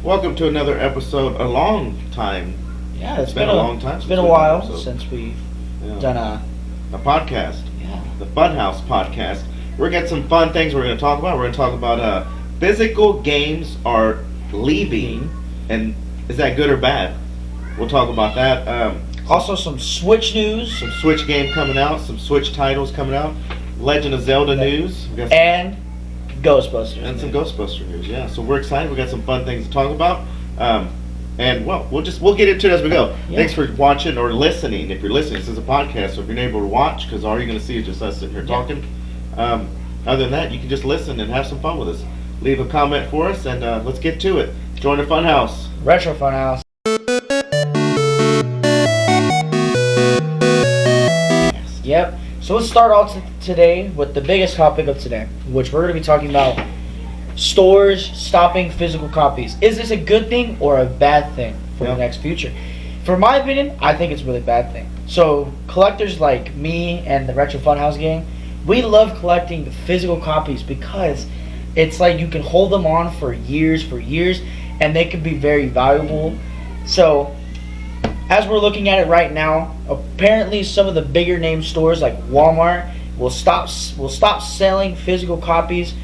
Welcome to another episode. A long time. Yeah, It's been a long time. It's been a while since we've done a podcast. Yeah. The Funhouse podcast. We're gonna get some fun things we're going to talk about. We're going to talk about physical games are leaving, and is that good or bad? We'll talk about that. Also, some Switch news. Some Switch game coming out. Some Switch titles coming out. Legend of Zelda news. And Ghostbusters. And some Ghostbuster news, yeah. So we're excited. We got some fun things to talk about. And well, we'll get into it as we go. Yeah. Thanks for watching or listening. If you're listening, this is a podcast, so if you're not able to watch, because all you're going to see is just us sitting here talking. Other than that, you can just listen and have some fun with us. Leave a comment for us, and let's get to it. Join the Funhouse. Retro Funhouse. Yep. So let's start off today with the biggest topic of today, which we're going to be talking about stores stopping physical copies. Is this a good thing or a bad thing for the next future? For my opinion, I think it's a really bad thing. So collectors like me and the Retro Funhouse gang, we love collecting the physical copies because it's like you can hold them on for years, and they can be very valuable. So as we're looking at it right now, apparently some of the bigger name stores like Walmart will stop selling physical copies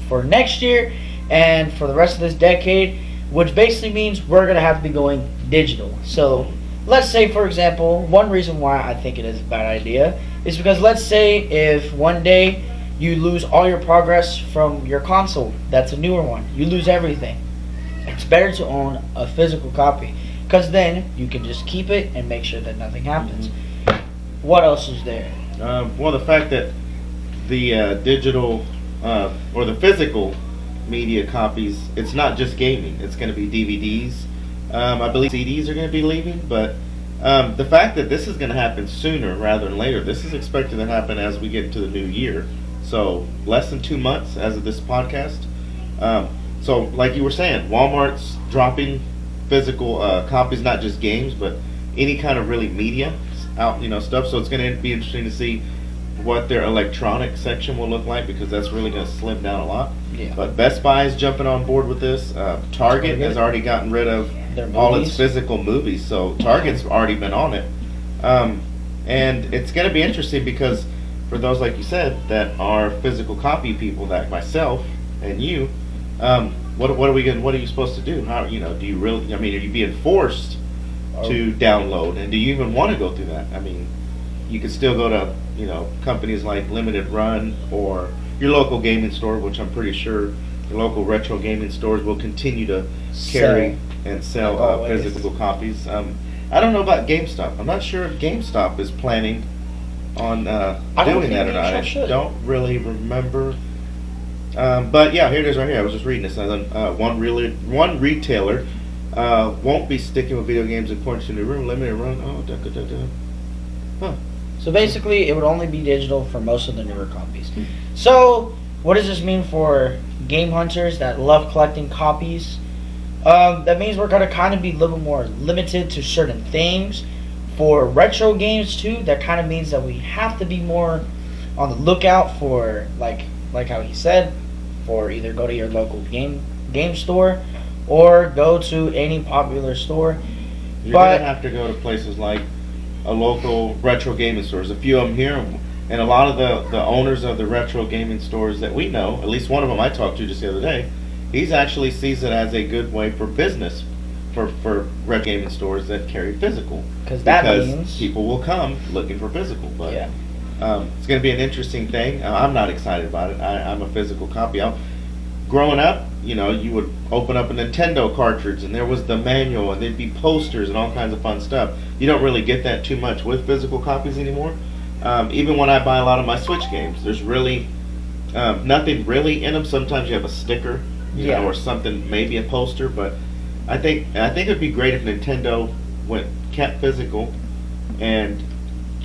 for next year and for the rest of this decade, which basically means we're going to have to be going digital. So let's say, for example, one reason why I think it is a bad idea is because let's say if one day you lose all your progress from your console, that's a newer one, you lose everything. It's better to own a physical copy, because then you can just keep it and make sure that nothing happens. What else is there? Well, the fact that the digital or the physical media copies, it's not just gaming. It's going to be DVDs. I believe CDs are going to be leaving, but the fact that this is going to happen sooner rather than later, this is expected to happen as we get into the new year. So less than 2 months as of this podcast. So like you were saying, Walmart's dropping physical copies, not just games, but any kind of really media out, stuff. So it's going to be interesting to see what their electronic section will look like, because that's really going to slim down a lot. Yeah. But Best Buy is jumping on board with this. Target has already gotten rid of all its physical movies, so Target's already been on it. And it's going to be interesting because for those, like you said, that are physical copy people, like myself and you, what are you supposed to do? How, do you really? I mean, are you being forced to download, and do you even want to go through that? I mean, you could still go to companies like Limited Run or your local gaming store, which I'm pretty sure your local retro gaming stores will continue to carry and sell physical copies. I don't know about GameStop. I'm not sure if GameStop is planning on doing that or not. I don't really remember. But yeah, here it is right here. I was just reading this. One retailer won't be sticking with video games according to the room. Limited Run. Huh. So basically, it would only be digital for most of the newer copies. So what does this mean for game hunters that love collecting copies? That means we're going to kind of be a little more limited to certain things. For retro games too, that kind of means that we have to be more on the lookout for, like how he said, for either go to your local game store or go to any popular store. You're going to have to go to places like a local retro gaming stores. A few of them here, and a lot of the owners of the retro gaming stores that we know, at least one of them I talked to just the other day, he's actually sees it as a good way for business for retro gaming stores that carry physical. Because means people will come looking for physical. But it's going to be an interesting thing. I'm not excited about it. I'm a physical copy. Growing up, you would open up a Nintendo cartridge and there was the manual and there'd be posters and all kinds of fun stuff. You don't really get that too much with physical copies anymore. Even when I buy a lot of my Switch games, there's really nothing really in them. Sometimes you have a sticker, or something, maybe a poster. But I think it'd be great if Nintendo kept physical and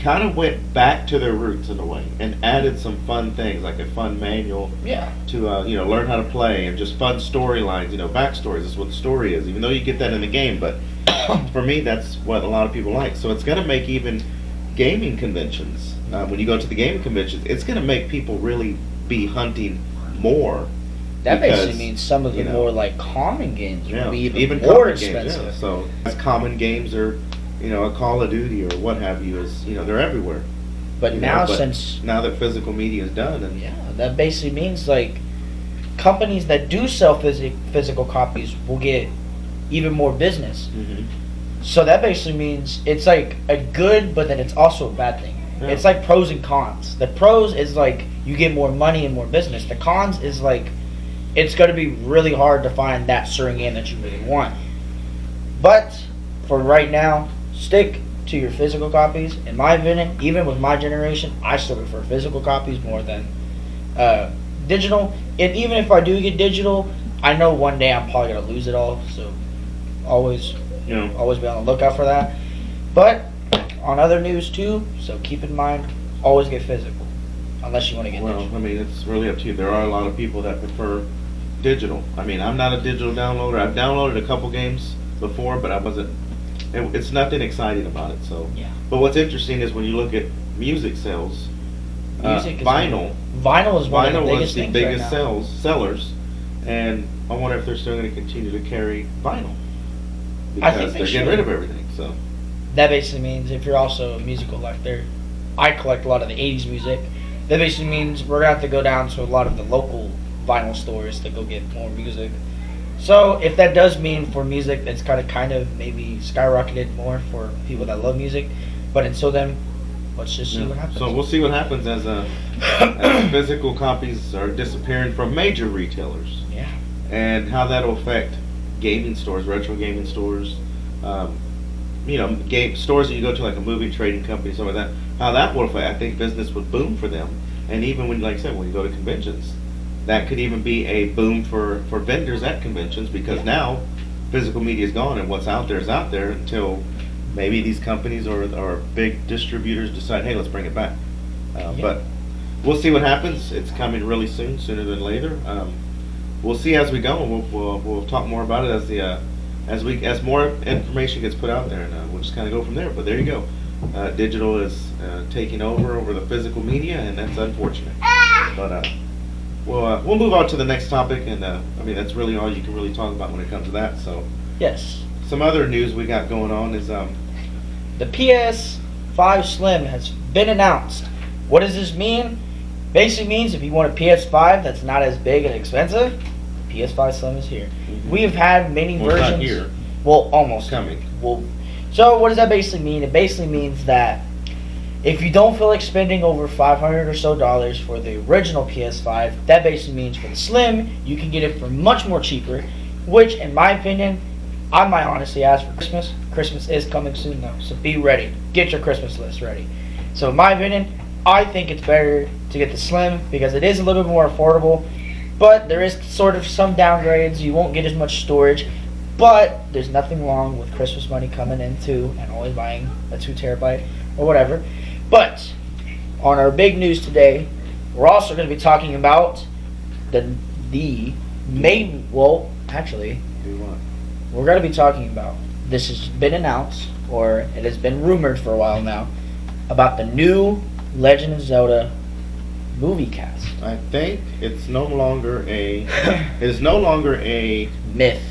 kind of went back to their roots in a way and added some fun things, like a fun manual to learn how to play, and just fun storylines, backstories. That's what the story is, even though you get that in the game. But for me, that's what a lot of people like. So it's going to make even gaming conventions, when you go to the gaming conventions, it's going to make people really be hunting more That because, basically means some of the more like common games will be even more expensive. Games, So as common games are, a Call of Duty or what have you is, they're everywhere. But now now that physical media is done, and that basically means like companies that do sell physical copies will get even more business. Mm-hmm. So that basically means it's like a good, but then it's also a bad thing. Yeah. It's like pros and cons. The pros is like you get more money and more business. The cons is like it's going to be really hard to find that certain game that you really want. But for right now, stick to your physical copies. In my opinion, even with my generation, I still prefer physical copies more than digital. And even if I do get digital, I know one day I'm probably going to lose it all. So always be on the lookout for that. But on other news too, so keep in mind, always get physical, unless you want to get digital. Well, I mean, it's really up to you. There are a lot of people that prefer digital. I mean, I'm not a digital downloader. I've downloaded a couple games before, but I wasn't. It's nothing exciting about it. So, yeah. But what's interesting is when you look at music sales, vinyl. Vinyl is one of the biggest things sellers, and I wonder if they're still going to continue to carry vinyl because they're getting rid of everything. So that basically means if you're also a musical collector, I collect a lot of the 80s music. That basically means we're going to have to go down to a lot of the local vinyl stores to go get more music. So if that does mean for music that's kind of maybe skyrocketed more for people that love music, but until then, let's just see what happens. So we'll see what happens as physical copies are disappearing from major retailers. Yeah. And how that'll affect gaming stores, retro gaming stores, game stores that you go to, like a movie trading company, something like that. How that will affect, I think business would boom for them. And even when, like I said, when you go to conventions, that could even be a boom for vendors at conventions because now physical media is gone and what's out there is out there until maybe these companies or big distributors decide, hey, let's bring it back. But we'll see what happens. It's coming really soon, sooner than later. We'll see as we go, and we'll talk more about it as more information gets put out there, and we'll just kind of go from there. But there you go. Digital is taking over the physical media, and that's unfortunate. But we'll move on to the next topic, and I mean that's really all you can really talk about when it comes to that. So yes, some other news we got going on is the PS5 Slim has been announced. What does this mean? Basically means if you want a PS5 that's not as big and expensive, PS5 Slim is here. Mm-hmm. We have had many versions. Not here. Well, almost coming. So what does that basically mean? It basically means that if you don't feel like spending over $500 or so for the original PS5, that basically means for the Slim, you can get it for much more cheaper, which in my opinion, I might honestly ask for Christmas. Christmas is coming soon though, so be ready. Get your Christmas list ready. So in my opinion, I think it's better to get the Slim because it is a little bit more affordable, but there is sort of some downgrades. You won't get as much storage, but there's nothing wrong with Christmas money coming in too and always buying a 2 terabyte or whatever. But on our big news today, we're also going to be talking about we're going to be talking about, this has been announced, or it has been rumored for a while now, about the new Legend of Zelda movie cast. I think it's no longer a myth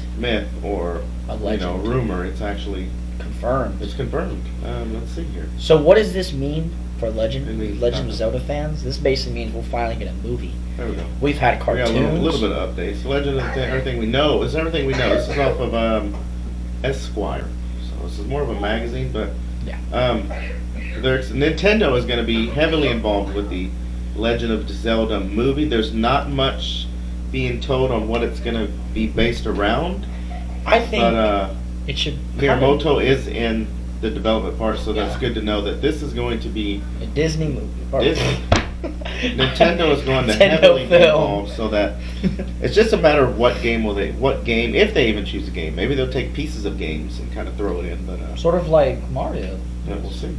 or a legend. Rumor. It's actually confirmed. It's confirmed. Let's see here. So what does this mean for Legend of Zelda fans? This basically means we'll finally get a movie. There we go. We've had cartoons. We got a little bit of updates. Legend of everything we know. This is everything we know. This is off of Esquire. So this is more of a magazine, but Nintendo is going to be heavily involved with the Legend of Zelda movie. There's not much being told on what it's going to be based around. I think it should. Miyamoto is in the development part, so that's good to know that this is going to be a Disney movie. Nintendo is going to heavily be involved, so that it's just a matter of what game, if they even choose a game. Maybe they'll take pieces of games and kind of throw it in, but sort of like Mario. Yeah, we'll see.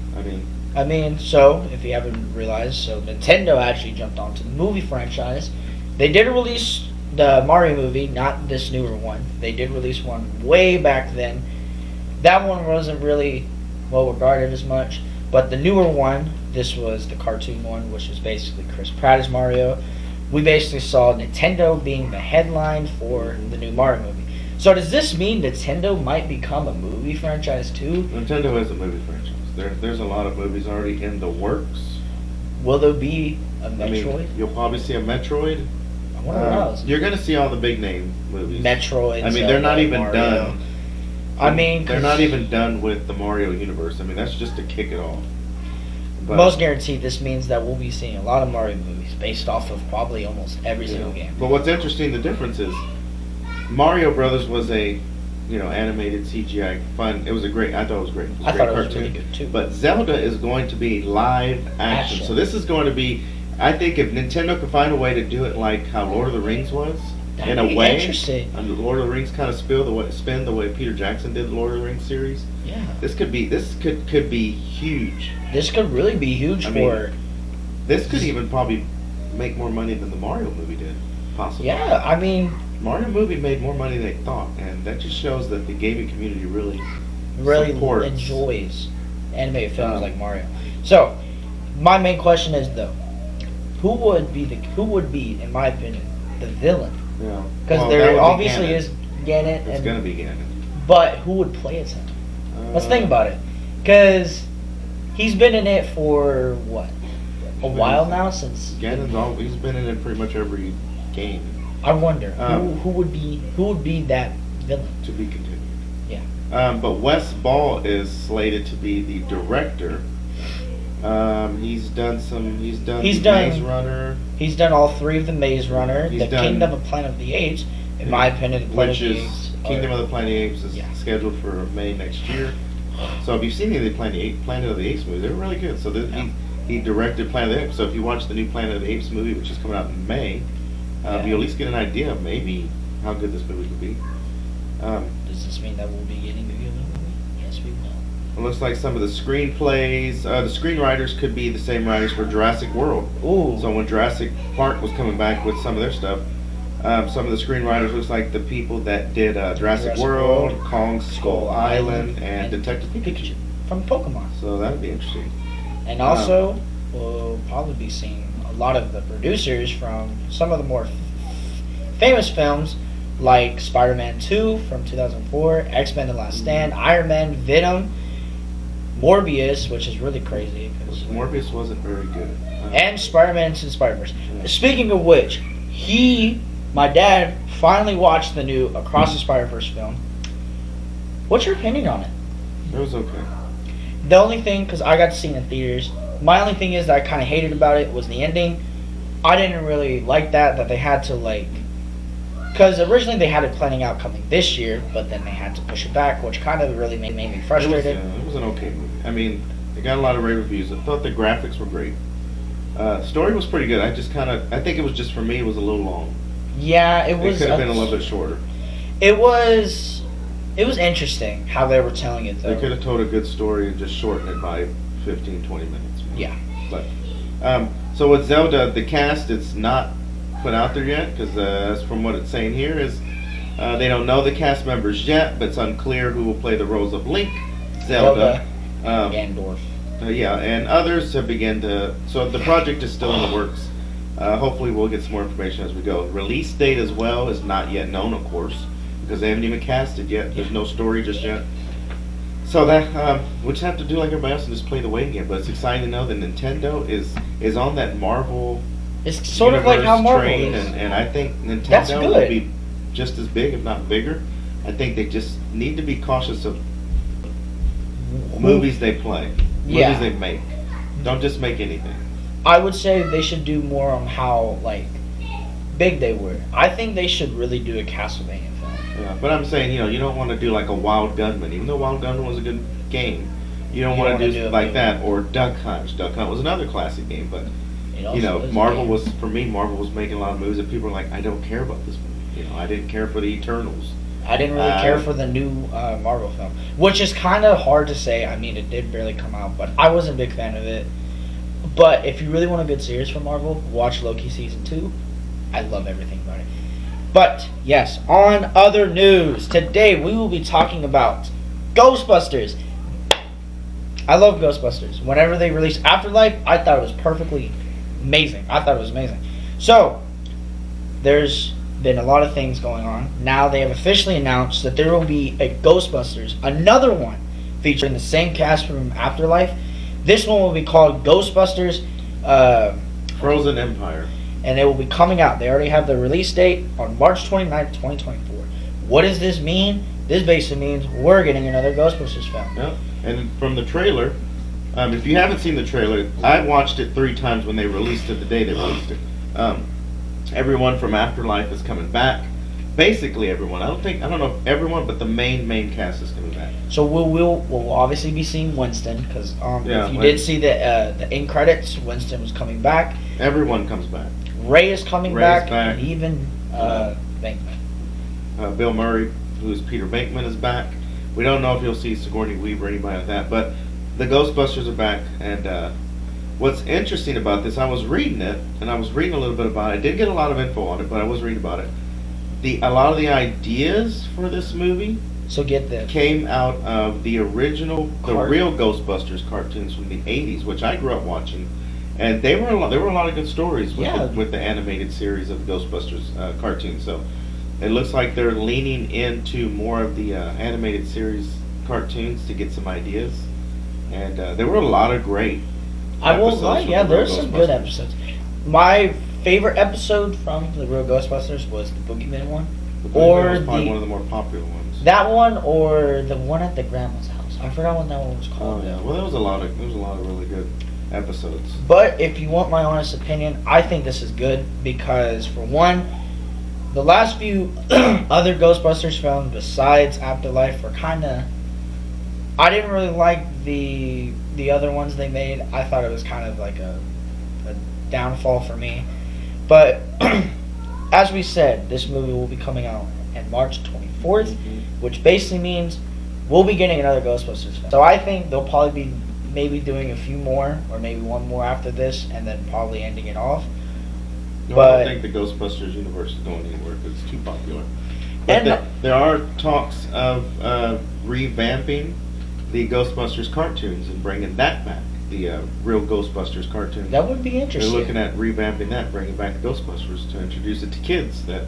I mean, so if you haven't realized, so Nintendo actually jumped onto the movie franchise. They did release the Mario movie, not this newer one. They did release one way back then. That one wasn't really well regarded as much, but the newer one, this was the cartoon one, which was basically Chris Pratt as Mario. we basically saw Nintendo being the headline for the new Mario movie. So does this mean Nintendo might become a movie franchise too? Nintendo is a movie franchise. There's a lot of movies already in the works. Will there be a Metroid? I mean, you'll probably see a Metroid. I wonder what else. You're going to see all the big name movies. Metroid. I mean, they're not even Mario. done. I mean, they're not even done with the Mario universe. I mean, that's just to kick it off. But, most guaranteed, this means that we'll be seeing a lot of Mario movies based off of probably almost every single game. But what's interesting, the difference is Mario Brothers was a, animated CGI fun. It was a great. I thought it was great. It was a I great thought it was cartoon. really good too. But Zelda is going to be live action. So this is going to be. I think if Nintendo could find a way to do it like how Lord of the Rings was, That'd in a be way, interesting. and the Lord of the Rings kind of spin the way Peter Jackson did the Lord of the Rings series. Yeah. This could be huge. This could really be huge for. This could even probably make more money than the Mario movie did, possibly. Yeah, I mean, Mario movie made more money than they thought, and that just shows that the gaming community really supports. enjoys animated films like Mario. So, my main question is though, who would be, in my opinion, the villain? Yeah. Because there obviously is Ganon. It's gonna be Ganon. But who would play as him? Let's think about it. Because he's been in it for what? A while now since. He's been in it pretty much every game. I wonder who would be that villain. To be continued. Yeah. But Wes Ball is slated to be the director. He's done Maze Runner. He's done all three of the Maze Runner, He's the done- Kingdom of Planet of the Apes. In my opinion, the Planet Which of the is Apes. Kingdom of the Planet of the Apes is scheduled for May next year. So if you've seen any of the Planet of the Apes movies, they're really good. So he directed Planet of the Apes. So if you watch the new Planet of the Apes movie, which is coming out in May, you'll at least get an idea of maybe how good this movie could be. Does this mean that we'll be getting a good movie? Yes, we will. It looks like some of the screenplays, the screenwriters could be the same writers for Jurassic World. Ooh. So when Jurassic Park was coming back with some of their stuff, some of the screenwriters looks like the people that did Jurassic World, Kong Skull Island, and Detective Pikachu from Pokemon. So that'd be interesting. And also, we'll probably be seeing a lot of the producers from some of the more famous films, like Spider-Man 2 from 2004, X-Men: The Last Stand, Iron Man, Venom, Morbius, which is really crazy. Morbius wasn't very good. And Spider-Man Into the Spider-Verse. Speaking of which, my dad finally watched the new Across the Spider-Verse film. What's your opinion on it? It was okay. The only thing, because I got to see it in theaters, my only thing is that I kind of hated about it was the ending. I didn't really like that they had to because originally they had it planning out coming this year, but then they had to push it back, which kind of really made me frustrated. It was an okay movie. I mean, it got a lot of rave reviews. I thought the graphics were great. Story was pretty good. I think it was just, for me, it was a little long. Yeah, it was. It could have been a little bit shorter. It was interesting how they were telling it, though. They could have told a good story and just shortened it by 15, 20 minutes. Yeah. But so with Zelda, the cast, it's not put out there yet, because from what it's saying here is they don't know the cast members yet, but it's unclear who will play the roles of Link, Zelda, Gandorf. And others have begun to. So the project is still in the works. Hopefully, we'll get some more information as we go. Release date as well is not yet known, of course, because they haven't even casted yet. There's no story just yet. So that we just have to do like everybody else and just play the waiting game. But it's exciting to know that Nintendo is on that Marvel. It's sort of like how Marvel train, is. and I think Nintendo will be just as big, if not bigger. I think they just need to be cautious of movies they play, movies they make. Don't just make anything. I would say they should do more on how big they were. I think they should really do a Castlevania film. Yeah, but I'm saying, you don't want to do like a Wild Gunman, even though Wild Gunman was a good game. You don't want to do like that, or Duck Hunt. Duck Hunt was another classic game, but Marvel was making a lot of movies that people were like, I don't care about this movie. I didn't care for the Eternals. I didn't really care for the new Marvel film, which is kind of hard to say. I mean, it did barely come out, but I wasn't a big fan of it. But if you really want a good series from Marvel, watch Loki Season 2. I love everything about it. But, yes, on other news, today we will be talking about Ghostbusters. I love Ghostbusters. Whenever they released Afterlife, I thought it was perfectly amazing. So, there's been a lot of things going on. Now they have officially announced that there will be a Ghostbusters, another one featuring the same cast from Afterlife. This one will be called Ghostbusters Frozen Empire. And it will be coming out. They already have the release date on March 29th, 2024. What does this mean? This basically means we're getting another Ghostbusters film. Yeah. And from the trailer, if you haven't seen the trailer, I watched it 3 times when they released it, the day they released it. Everyone from Afterlife is coming back. Basically everyone. I don't know if everyone, but the main cast is coming back. So we'll obviously be seeing Winston, because if you did see the end credits, Winston was coming back. Everyone comes back. Ray is coming Ray's back, back. and even Bankman. Bill Murray, who's Peter Bankman, is back. We don't know if you'll see Sigourney Weaver or anybody like that, but the Ghostbusters are back. And what's interesting about this, I was reading it, and I was reading a little bit about it. I didn't get a lot of info on it, but I was reading about it. A lot of the ideas for this movie came out of the original, real Ghostbusters cartoons from the 80s, which I grew up watching. And there were a lot of good stories with the animated series of Ghostbusters cartoons. So it looks like they're leaning into more of the animated series cartoons to get some ideas. And there were a lot of great I won't lie, there's some good episodes. My favorite episode from the real Ghostbusters was the Boogeyman one. The Boogeyman was probably one of the more popular ones. That one, or the one at the grandma's house. I forgot what that one was called. Oh yeah, well there was a lot of really good episodes. But if you want my honest opinion, I think this is good because, for one, the last few other Ghostbusters films besides Afterlife were kind of... I didn't really like the other ones they made. I thought it was kind of like a downfall for me. But as we said, this movie will be coming out on March 24th, which basically means we'll be getting another Ghostbusters film. So I think they'll probably be maybe doing a few more, or maybe one more after this, and then probably ending it off. No, I don't think the Ghostbusters universe is going anywhere because it's too popular. But there are talks of revamping the Ghostbusters cartoons and bringing that back. The real Ghostbusters cartoon. That would be interesting. They're looking at revamping that, bringing back the Ghostbusters to introduce it to kids that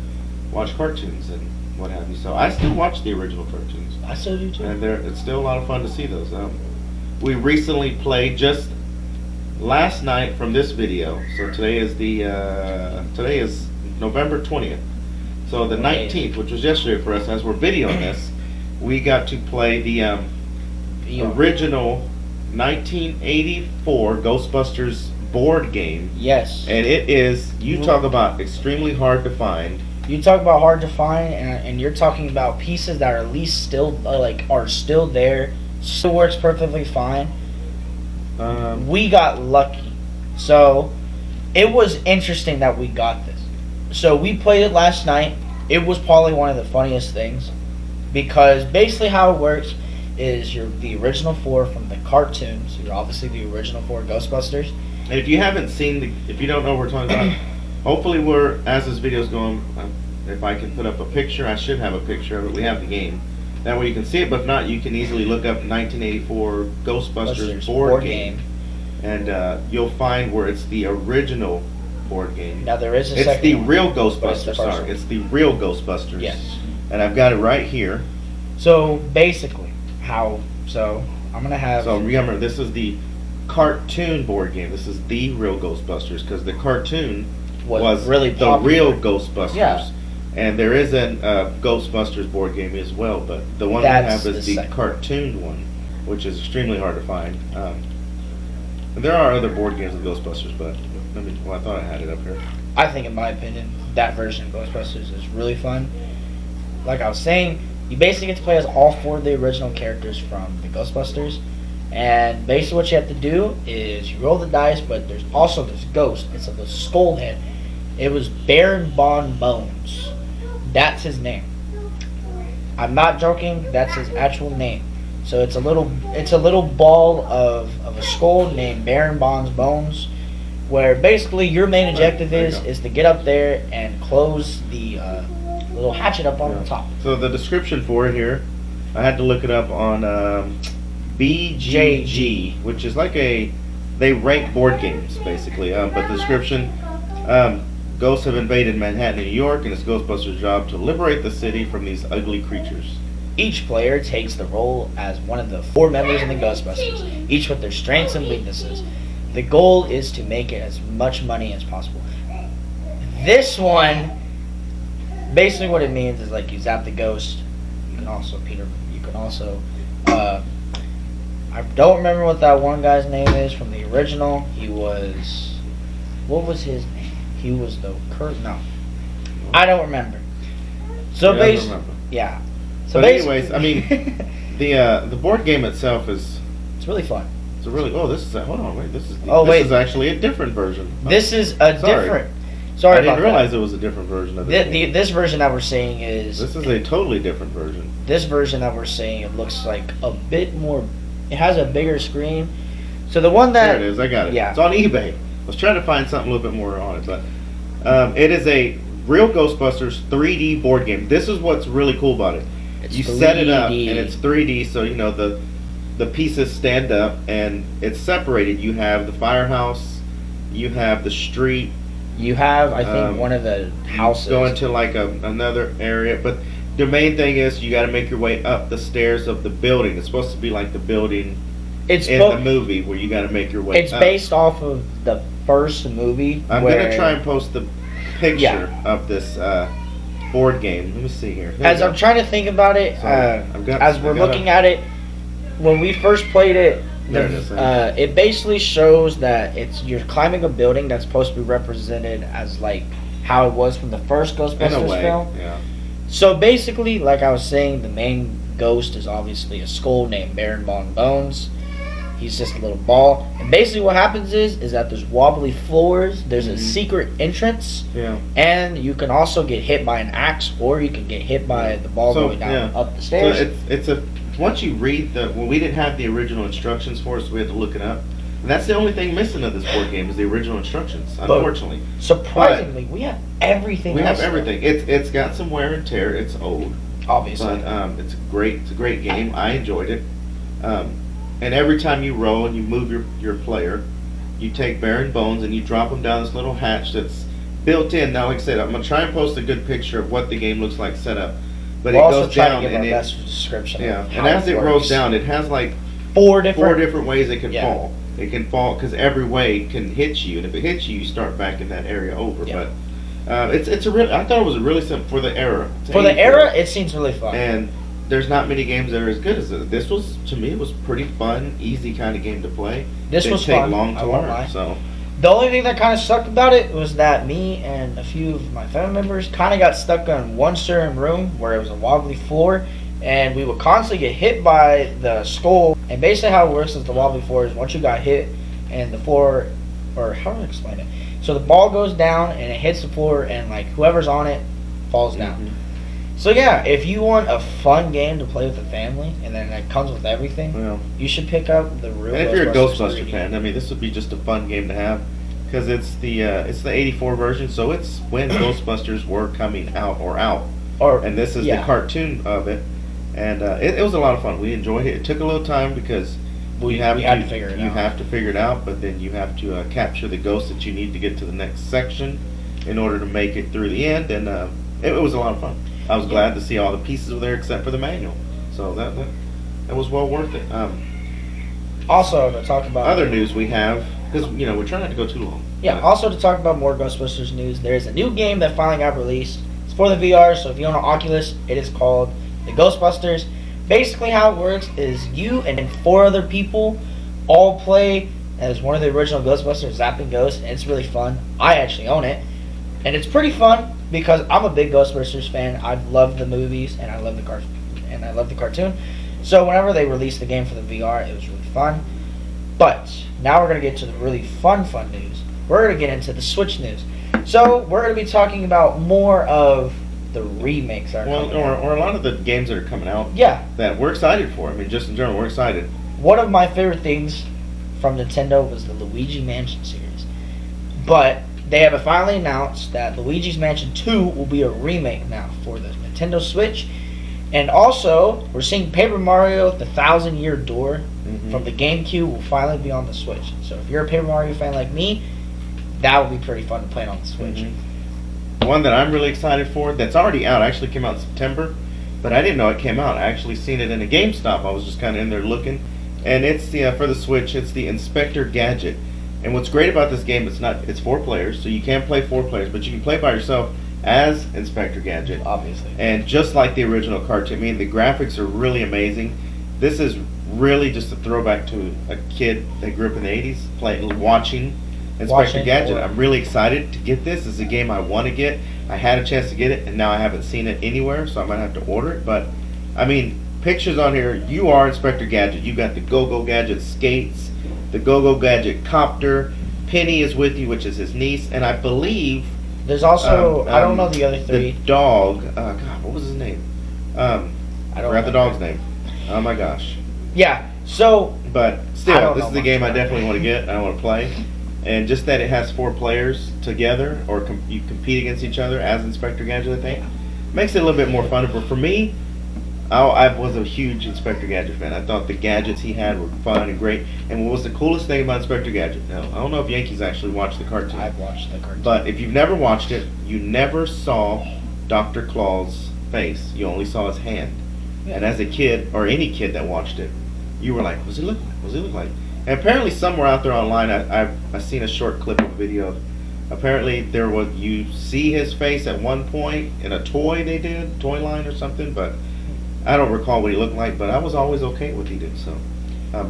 watch cartoons and what have you. So I still watch the original cartoons. I still do too. And it's still a lot of fun to see those. We recently played just last night from this video. So today is November 20th. So the 19th, which was yesterday for us, as we're videoing this, we got to play the original 1984 Ghostbusters board game. Yes. And it is, you talk about extremely hard to find. You talk about hard to find, and you're talking about pieces that are at least still, are still there, still works perfectly fine. We got lucky. So, it was interesting that we got this. So, we played it last night. It was probably one of the funniest things, because basically how it works is you're the original 4 from the cartoons. You're obviously the original 4 Ghostbusters. And if you haven't seen if you don't know what we're talking about, hopefully as this video's going, if I can put up a picture, I should have a picture of it. We have the game. That way you can see it, but if not, you can easily look up 1984 Ghostbusters board game. And you'll find where it's the original board game. Now there is a It's second the one, real but it's the Ghostbusters, first sorry. one. It's the real Ghostbusters. Yes. And I've got it right here. So basically, I'm gonna have. So remember, this is the cartoon board game. This is the real Ghostbusters because the cartoon was really the popular. real Ghostbusters. Yeah. And there is a Ghostbusters board game as well, but the one That's we have is the the second cartoon one, which is extremely hard to find. There are other board games of Ghostbusters, but I thought I had it up here. I think, in my opinion, that version of Ghostbusters is really fun. Like I was saying, you basically get to play as all 4 of the original characters from the Ghostbusters. And basically what you have to do is you roll the dice, but there's also this ghost. It's a skull head. It was Baron Von Bones. That's his name. I'm not joking, that's his actual name. So it's a little ball of a skull named Baron Von Bones, where basically your main objective is to get up there and close the little hatchet up on the top. So the description for it here, I had to look it up on BGG, which is like they rank board games basically. But the description, Ghosts have invaded Manhattan, New York, and it's Ghostbusters' job to liberate the city from these ugly creatures. Each player takes the role as one of the 4 members in the Ghostbusters, each with their strengths and weaknesses. The goal is to make it as much money as possible. This one, basically what it means is like you zap the ghost. You can also, I don't remember what that one guy's name is from the original. He was, what was his name? He was the no. I don't remember. So basically, yeah. So but anyways, I mean, the board game itself is. It's really fun. It's a really. Oh, this is. Hold on, wait. This is. Wait. This is actually a different version. This is a different. Sorry, I didn't realize it was a different version of this. This version that we're saying is. This is a totally different version. This version that we're saying, it looks like a bit more. It has a bigger screen. So the one that. There it is. I got it. Yeah. It's on eBay. I was trying to find something a little bit more on it, but it is a real Ghostbusters 3D board game. This is what's really cool about it. You set it up and it's 3D, so you know the pieces stand up and it's separated. You have the firehouse, you have the street, you have I think one of the houses. Go into like another area, but the main thing is you got to make your way up the stairs of the building. It's supposed to be like the building in the movie where you got to make your way. It's based off of the first movie. I'm gonna try and post the picture of this. Board game. Let me see here. As I'm trying to think about it, as we're looking at it, when we first played it, it basically shows that you're climbing a building that's supposed to be represented as like how it was from the first Ghostbusters film. Yeah. So basically, like I was saying, the main ghost is obviously a skull named Baron Von Bones. He's just a little ball. And basically what happens is that there's wobbly floors, there's a secret entrance, and you can also get hit by an axe, or you can get hit by the ball going down up the stairs. So it's once you read we didn't have the original instructions for it, so we had to look it up. And that's the only thing missing of this board game is the original instructions, unfortunately. But surprisingly, we have everything. We have everything. It's got some wear and tear. It's old, obviously, but it's a great game. I enjoyed it. And every time you roll and you move your player, you take Baron Bones and you drop him down this little hatch that's built in. Now, like I said, I'm gonna try and post a good picture of what the game looks like set up. But we'll it goes down and best description. Yeah, and as it rolls down, it has like four different ways it can fall. It can fall because every way can hit you, and if it hits you, you start back in that area over. Yeah. But it's a really. I thought it was a really simple for the era. For the era, it seems really fun. And there's not many games that are as good as this. This was, to me, it was pretty fun, easy kind of game to play. This was fun. Didn't take long to learn. So the only thing that kind of sucked about it was that me and a few of my family members kind of got stuck in one certain room where it was a wobbly floor, and we would constantly get hit by the skull. And basically how it works is the wobbly floor is once you got hit and the floor, or how do I explain it? So the ball goes down and it hits the floor, and like whoever's on it falls down. So yeah, if you want a fun game to play with the family, and then it comes with everything, you should pick up the real. And if you're a Ghostbuster fan, I mean, this would be just a fun game to have, because it's the '84 version, so it's when Ghostbusters were coming out, and this is the cartoon of it, and it was a lot of fun. We enjoyed it. It took a little time because we had to figure it out. You have to figure it out, but then you have to capture the ghost that you need to get to the next section in order to make it through the end, and it was a lot of fun. I was glad to see all the pieces were there except for the manual, so that was well worth it. Also, to talk about other news we have, because we're trying not to go too long. Yeah. Also, to talk about more Ghostbusters news, there is a new game that finally got released. It's for the VR, so if you own an Oculus, it is called the Ghostbusters. Basically, how it works is you and 4 other people all play as one of the original Ghostbusters, zapping ghosts, and it's really fun. I actually own it, and it's pretty fun because I'm a big Ghostbusters fan. I love the movies and I love the cartoon. So whenever they released the game for the VR, it was really fun. But now we're gonna get to the really fun news. We're gonna get into the Switch news. So we're gonna be talking about more of the remakes that are coming out. Or a lot of the games that are coming out. Yeah. That we're excited for. I mean, just in general, we're excited. One of my favorite things from Nintendo was the Luigi Mansion series, but they have finally announced that Luigi's Mansion 2 will be a remake now for the Nintendo Switch. And also, we're seeing Paper Mario, the Thousand Year Door from the GameCube will finally be on the Switch. So if you're a Paper Mario fan like me, that would be pretty fun to play on the Switch. one that I'm really excited for that's already out. Actually came out in September, but I didn't know it came out. I actually seen it in a GameStop. I was just kind of in there looking, and it's the for the Switch. It's the Inspector Gadget. And what's great about this game, it's 4 players, so you can play 4 players, but you can play by yourself as Inspector Gadget. Obviously. And just like the original cartoon, I mean, the graphics are really amazing. This is really just a throwback to a kid that grew up in the 80s watching Inspector Gadget. I'm really excited to get this. This is a game I want to get. I had a chance to get it, and now I haven't seen it anywhere, so I might have to order it. But, I mean, pictures on here, you are Inspector Gadget. You got the Go-Go Gadget skates, the Go-Go Gadget copter. Penny is with you, which is his niece, and I believe there's also I don't know the other 3. The dog. God, what was his name? I forgot the dog's name. Oh my gosh. Yeah. So. But still, this is the game I definitely want to get. I want to play, and just that it has 4 players together, or you compete against each other as Inspector Gadget. I think makes it a little bit more fun. But for me, I was a huge Inspector Gadget fan. I thought the gadgets he had were fun and great. And what was the coolest thing about Inspector Gadget? Now, I don't know if Yankees actually watched the cartoon. I've watched the cartoon. But if you've never watched it, you never saw Dr. Claw's face. You only saw his hand. Yeah. And as a kid, or any kid that watched it, you were like, what does he look like? What does he look like? And apparently somewhere out there online, I've seen a short clip of a video of, apparently you see his face at one point in a toy they did, toy line or something, but I don't recall what he looked like, but I was always okay with what he did. So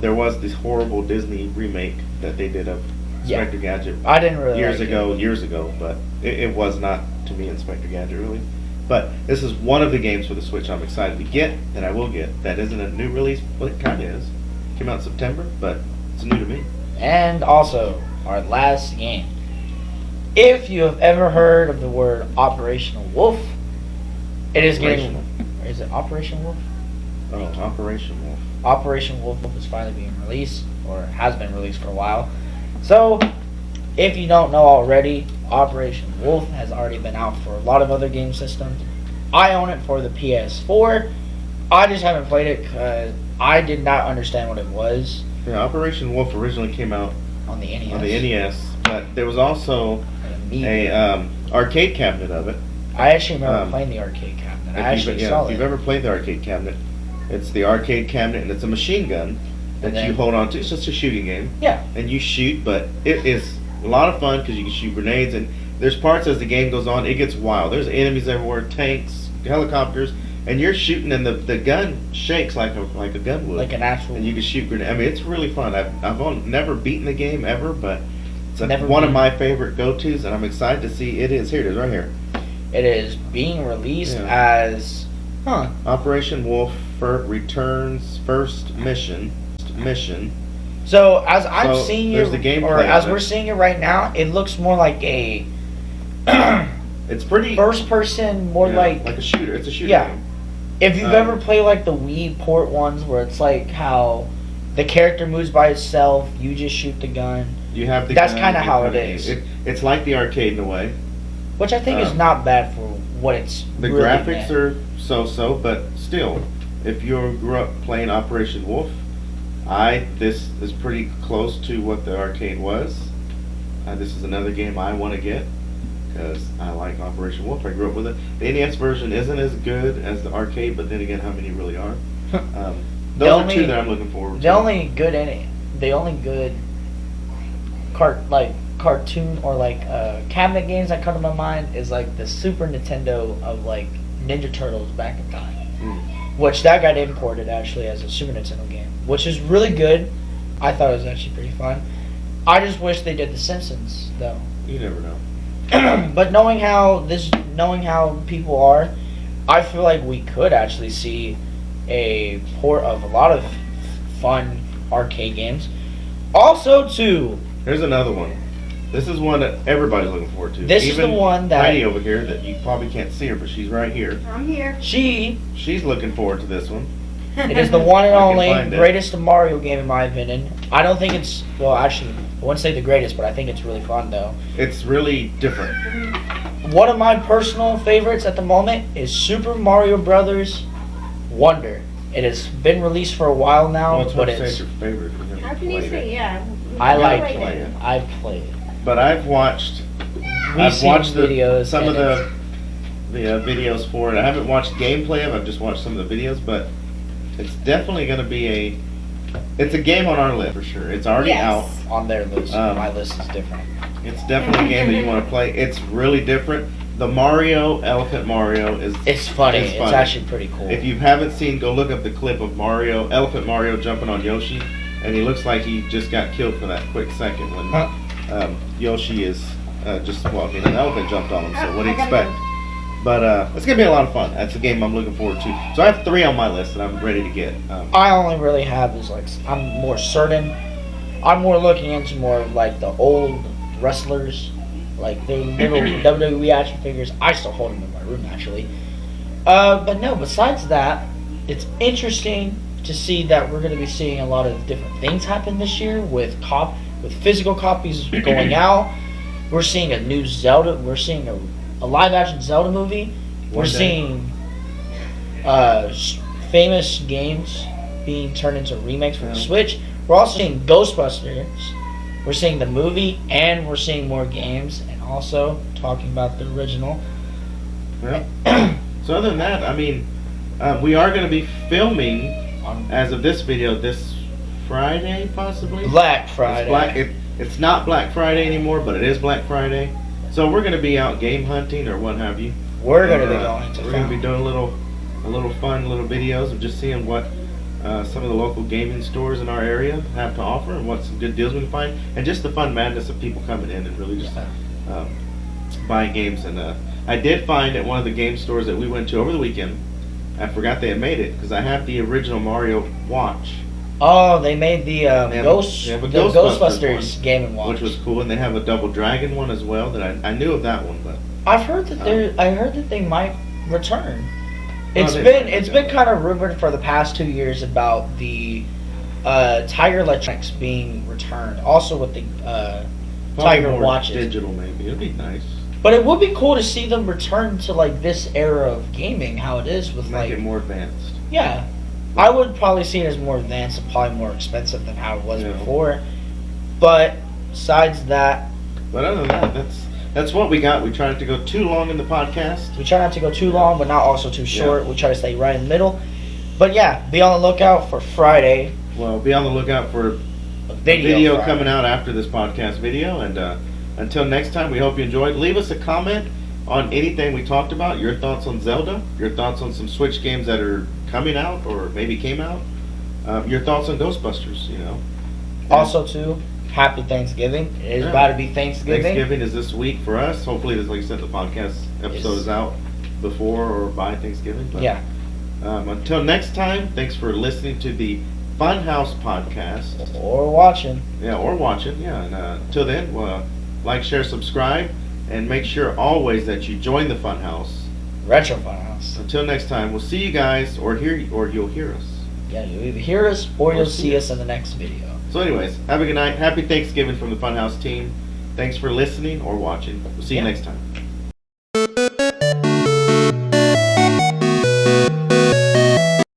there was this horrible Disney remake that they did of Inspector Gadget. I didn't really years ago, but it was not to me Inspector Gadget really. But this is one of the games for the Switch I'm excited to get, that I will get. That isn't a new release, well, it kind of is. Came out in September, but it's new to me. And also our last game. If you have ever heard of the word Operational Wolf, it is getting. Is it Operation Wolf? Oh, Operation Wolf. Operation Wolf is finally being released, or has been released for a while. So, if you don't know already, Operation Wolf has already been out for a lot of other game systems. I own it for the PS4. I just haven't played it because I did not understand what it was. Yeah, Operation Wolf originally came out on the NES. But there was also a arcade cabinet of it. I actually remember playing the arcade cabinet. If you've ever played the arcade cabinet, it's the arcade cabinet, and it's a machine gun that you hold on to. It's just a shooting game. Yeah. And you shoot, but it is a lot of fun because you can shoot grenades, and there's parts as the game goes on, it gets wild. There's enemies everywhere, tanks, helicopters, and you're shooting, and the gun shakes like a gun would. Like an actual. And you can shoot grenades. I mean, it's really fun. I've never beaten the game ever, but it's one of my favorite go-tos, and I'm excited to see it is. Here it is, right here. It is being released as Operation Wolf returns first mission. So as I'm seeing it, we're seeing it right now, it looks more like a. It's pretty first person, like a shooter. It's a shooter game. If you've ever played like the Wii port ones, where it's like how the character moves by itself, you just shoot the gun. You have the. That's kind of how it is. It's like the arcade in a way. Which I think is not bad for what it's. The really graphics are so, but still, if you grew up playing Operation Wolf, this is pretty close to what the arcade was. This is another game I want to get because I like Operation Wolf. I grew up with it. The NES version isn't as good as the arcade, but then again, how many really are? Those are 2 that I'm looking forward to. The only good cartoon or cabinet games that come to my mind is like the Super Nintendo of like Ninja Turtles back in time, which that got imported actually as a Super Nintendo game, which is really good. I thought it was actually pretty fun. I just wish they did The Simpsons though. You never know. But knowing how people are, I feel like we could actually see a port of a lot of fun arcade games. Also, too. Here's another one. This is one that everybody's looking forward to. This is the one that Heidi over here, that you probably can't see her, but she's right here. I'm here. She's looking forward to this one. It is the one and only greatest Mario game in my opinion. I don't think it's actually I wouldn't say the greatest, but I think it's really fun though. It's really different. One of my personal favorites at the moment is Super Mario Brothers Wonder. It has been released for a while now, but it's your favorite. How can you say I like it. I've played it. But I've watched I've seen watched videos some of and the videos for it. I haven't watched gameplay of it. I've just watched some of the videos, but it's definitely going to be it's a game on our list for sure. It's already out. on their list. My list is different. It's definitely a game that you want to play. It's really different. The Elephant Mario It's funny. It's actually pretty cool. If you haven't seen, go look up the clip of Elephant Mario jumping on Yoshi, and he looks like he just got killed for that quick second when Yoshi is an elephant jumped on him. So what do you expect? But it's gonna be a lot of fun. That's a game I'm looking forward to. So I have 3 on my list that I'm ready to get. I only really have is I'm more certain. I'm more looking into more of like the old wrestlers, like the little WWE action figures. I still hold them in my room actually. But no, besides that, it's interesting to see that we're going to be seeing a lot of different things happen this year with physical copies going out. We're seeing a new Zelda. We're seeing a live action Zelda movie. We're seeing famous games being turned into remakes for the Switch. We're also seeing Ghostbusters. We're seeing the movie, and we're seeing more games, and also talking about the original. Well, so other than that, I mean, we are going to be filming, as of this video, this Friday, possibly? Black Friday. It's not Black Friday anymore, but it is Black Friday. So we're going to be out game hunting or what have you. We're going to be going to We're going to be doing a little fun little videos of just seeing what some of the local gaming stores in our area have to offer and what some good deals we can find, and just the fun madness of people coming in and really just buying games. And I did find at one of the game stores that we went to over the weekend, I forgot they had made it because I have the original Mario watch. Oh, they made the Ghostbusters Game & Watch, which was cool, and they have a Double Dragon one as well. That I knew of that one, but I've heard that they might return. It's been kind of rumored for the past 2 years about the Tiger Electronics being returned. Also with the Tiger watches. Digital, maybe it'd be nice. But it would be cool to see them return to like this era of gaming, how it is with make it more advanced. Yeah, I would probably see it as more advanced and probably more expensive than how it was before. But besides that, other than that, that's what we got. We try not to go too long in the podcast. We try not to go too long, but not also too short. We try to stay right in the middle. But yeah, be on the lookout for Friday. Well, be on the lookout for a video coming out after this podcast video. And until next time, we hope you enjoyed. Leave us a comment on anything we talked about. Your thoughts on Zelda. Your thoughts on some Switch games that are coming out or maybe came out. Your thoughts on Ghostbusters, Also, too, happy Thanksgiving. It is about to be Thanksgiving. Thanksgiving is this week for us. Hopefully, like I said, the podcast episode is out before or by Thanksgiving. But, until next time, thanks for listening to the Funhouse podcast. Or watching. Yeah, or watching. Yeah, and until then, like, share, subscribe, and make sure always that you join the Funhouse. Retro Funhouse. Until next time, we'll see you guys, or you'll hear us. Yeah, you'll either hear us or you'll see us in the next video. So anyways, have a good night. Happy Thanksgiving from the Funhouse team. Thanks for listening or watching. We'll see you next time.